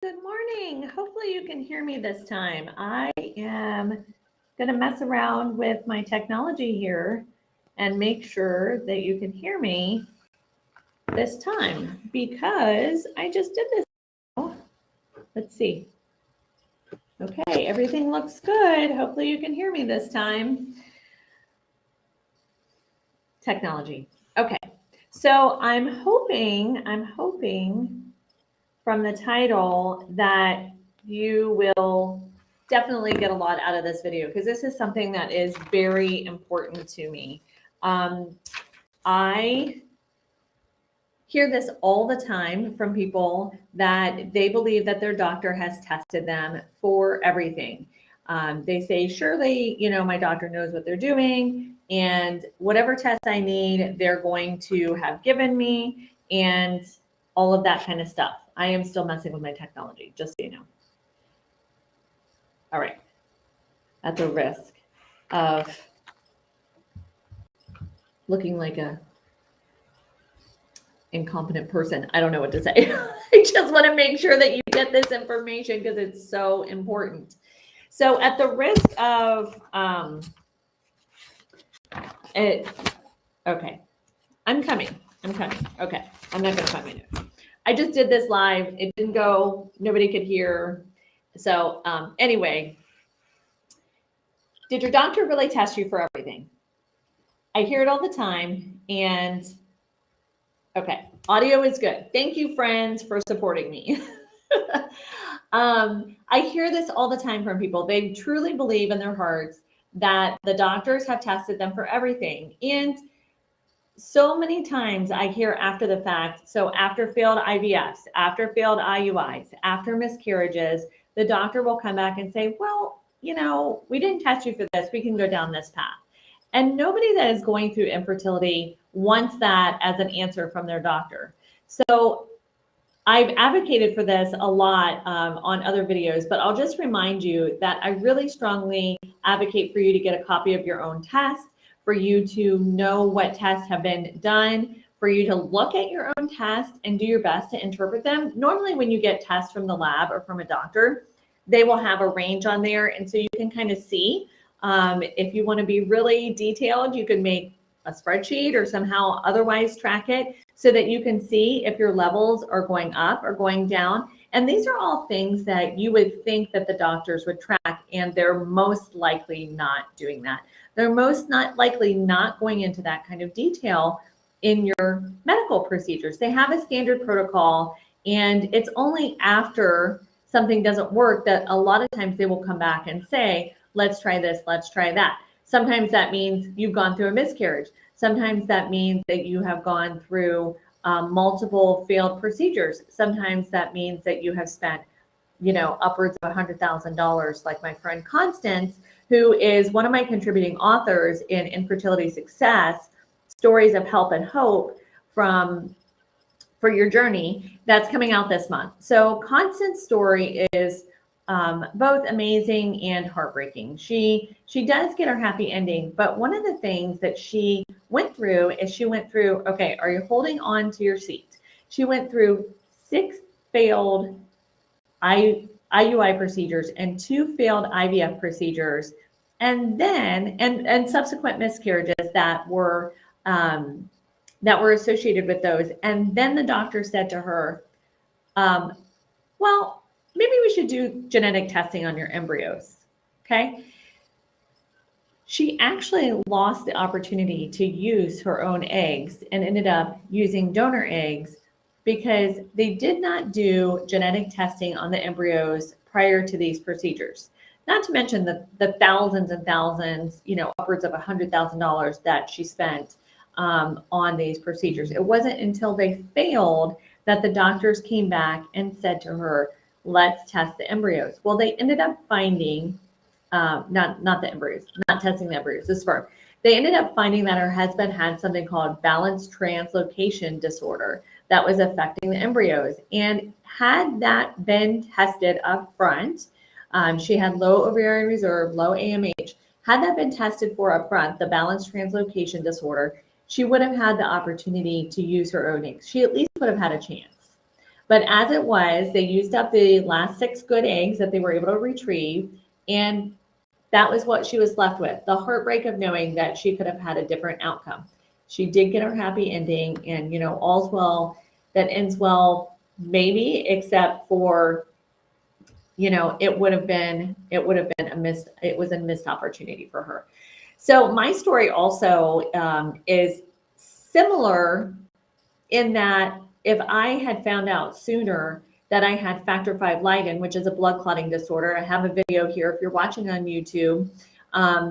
Good morning. Hopefully you can hear me this time. I am going to mess around with my technology here and make sure that you can hear me this time because I just did this. Let's see. Okay, everything looks good. Hopefully you can hear me this time. Technology. Okay, so I'm hoping from the title that you will definitely get a lot out of this video because this is something that is very important to me. I hear this all the time from people that they believe that their doctor has tested them for everything. They say, surely, my doctor knows what they're doing, and whatever test I need, they're going to have given me, and all of that kind of stuff. I am still messing with my technology, just so you know. All right. At the risk of looking like a incompetent person, I don't know what to say. I just want to make sure that you get this information because it's so important. So at the risk of okay, I'm coming. Okay, I'm not gonna find my notes. I just did this live. It didn't go, nobody could hear. So anyway, did your doctor really test you for everything? I hear it all the time, and okay, audio is good. Thank you, friends, for supporting me. I hear this all the time from people. They truly believe in their hearts that the doctors have tested them for everything. And so many times I hear after the fact, so after failed IVFs, after failed IUIs, after miscarriages, the doctor will come back and say, well, we didn't test you for this. We can go down this path. And nobody that is going through infertility wants that as an answer from their doctor. So I've advocated for this a lot on other videos, but I'll just remind you that I really strongly advocate for you to get a copy of your own test, for you to know what tests have been done, for you to look at your own test and do your best to interpret them. Normally when you get tests from the lab or from a doctor, they will have a range on there. And so you can kind of see if you want to be really detailed, you can make a spreadsheet or somehow otherwise track it so that you can see if your levels are going up or going down. And these are all things that you would think that the doctors would track, and they're most likely not doing that. They're most not likely not going into that kind of detail in your medical procedures. They have a standard protocol, and it's only after something doesn't work that a lot of times they will come back and say, let's try this, let's try that. Sometimes that means you've gone through a miscarriage. Sometimes that means that you have gone through multiple failed procedures. Sometimes that means that you have spent, upwards of $100,000, like my friend Constance, who is one of my contributing authors in Infertility Success, Stories of Help and Hope for Your Journey, that's coming out this month. So Constance's story is both amazing and heartbreaking. She does get her happy ending, but one of the things that she went through is okay, are you holding on to your seat? She went through 6 failed IUI procedures and 2 failed IVF procedures, and then and subsequent miscarriages that were associated with those. And then the doctor said to her, well, maybe we should do genetic testing on your embryos. Okay. She actually lost the opportunity to use her own eggs and ended up using donor eggs because they did not do genetic testing on the embryos prior to these procedures. Not to mention the thousands and thousands, upwards of $100,000 that she spent on these procedures. It wasn't until they failed that the doctors came back and said to her, let's test the embryos. Well, they ended up finding, not the embryos, not testing the embryos, the sperm. They ended up finding that her husband had something called balanced translocation disorder that was affecting the embryos. And had that been tested up front, she had low ovarian reserve, low AMH. Had that been tested for up front, the balanced translocation disorder, she would have had the opportunity to use her own eggs. She at least would have had a chance. But as it was, they used up the last 6 good eggs that they were able to retrieve. And that was what she was left with, the heartbreak of knowing that she could have had a different outcome. She did get her happy ending, and all's well that ends well, maybe, except for it would have been a missed opportunity for her. So my story also is similar in that if I had found out sooner that I had factor V Leiden, which is a blood clotting disorder. I have a video here if you're watching on YouTube.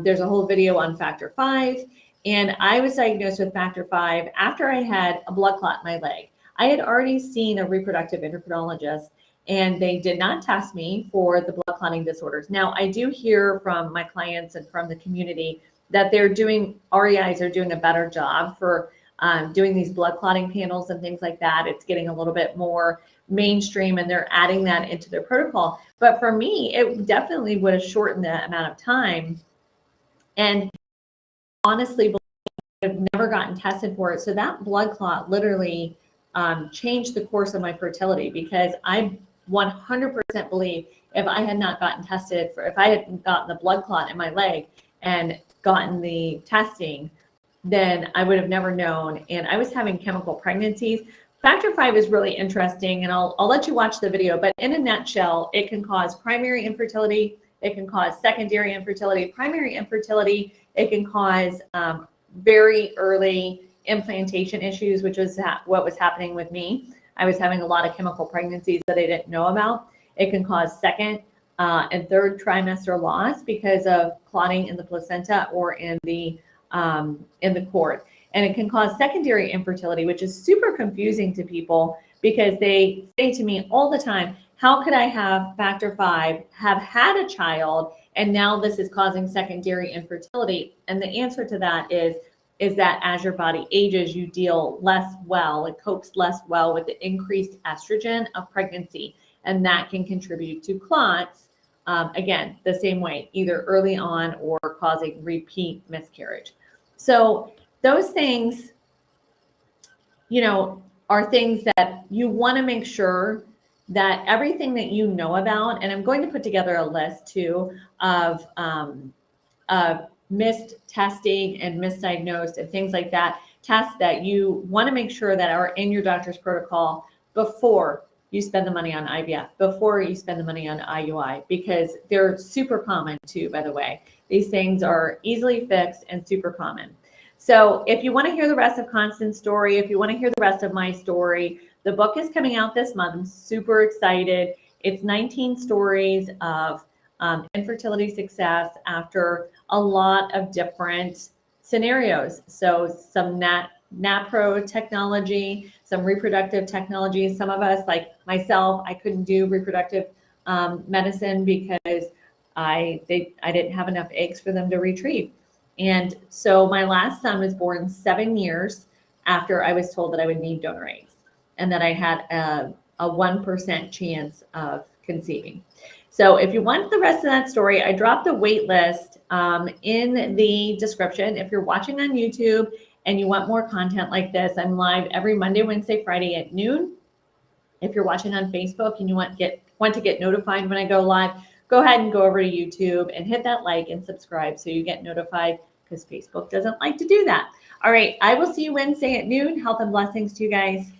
There's a whole video on factor V, and I was diagnosed with factor V after I had a blood clot in my leg. I had already seen a reproductive endocrinologist, and they did not test me for the blood clotting disorders. Now, I do hear from my clients and from the community that REIs are doing a better job for doing these blood clotting panels and things like that. It's getting a little bit more mainstream, and they're adding that into their protocol. But for me, it definitely would have shortened the amount of time. And honestly, I've never gotten tested for it. So that blood clot literally changed the course of my fertility, because I 100% believe if I had not gotten tested if I had gotten the blood clot in my leg and gotten the testing, then I would have never known. And I was having chemical pregnancies. Factor V is really interesting, and I'll let you watch the video, but in a nutshell, it can cause primary infertility. It can cause secondary infertility. Primary infertility, it can cause very early implantation issues, which was what was happening with me. I was having a lot of chemical pregnancies that I didn't know about. It can cause second and third trimester loss because of clotting in the placenta or in the cord. And it can cause secondary infertility, which is super confusing to people, because they say to me all the time, how could I have factor V, have had a child, and now this is causing secondary infertility? And the answer to that is that as your body ages, you deal less well, it copes less well with the increased estrogen of pregnancy. And that can contribute to clots, again, the same way, either early on or causing repeat miscarriage. So those things, are things that you want to make sure that everything that you know about, and I'm going to put together a list too of missed testing and misdiagnosed and things like that, tests that you want to make sure that are in your doctor's protocol before you spend the money on IVF, before you spend the money on IUI, because they're super common too, by the way. These things are easily fixed and super common. So if you want to hear the rest of Constance's story, if you want to hear the rest of my story, the book is coming out this month. I'm super excited. It's 19 stories of infertility success after a lot of different scenarios. So some NAPRO technology, some reproductive technology. Some of us, like myself, I couldn't do reproductive medicine because I didn't have enough eggs for them to retrieve. And so my last son was born 7 years after I was told that I would need donor eggs, and that I had a 1% chance of conceiving. So if you want the rest of that story, I dropped the wait list in the description. If you're watching on YouTube and you want more content like this, I'm live every Monday, Wednesday, Friday at noon. If you're watching on Facebook and you want to get notified when I go live, go ahead and go over to YouTube and hit that like and subscribe so you get notified, because Facebook doesn't like to do that. All right, I will see you Wednesday at noon. Health and blessings to you guys.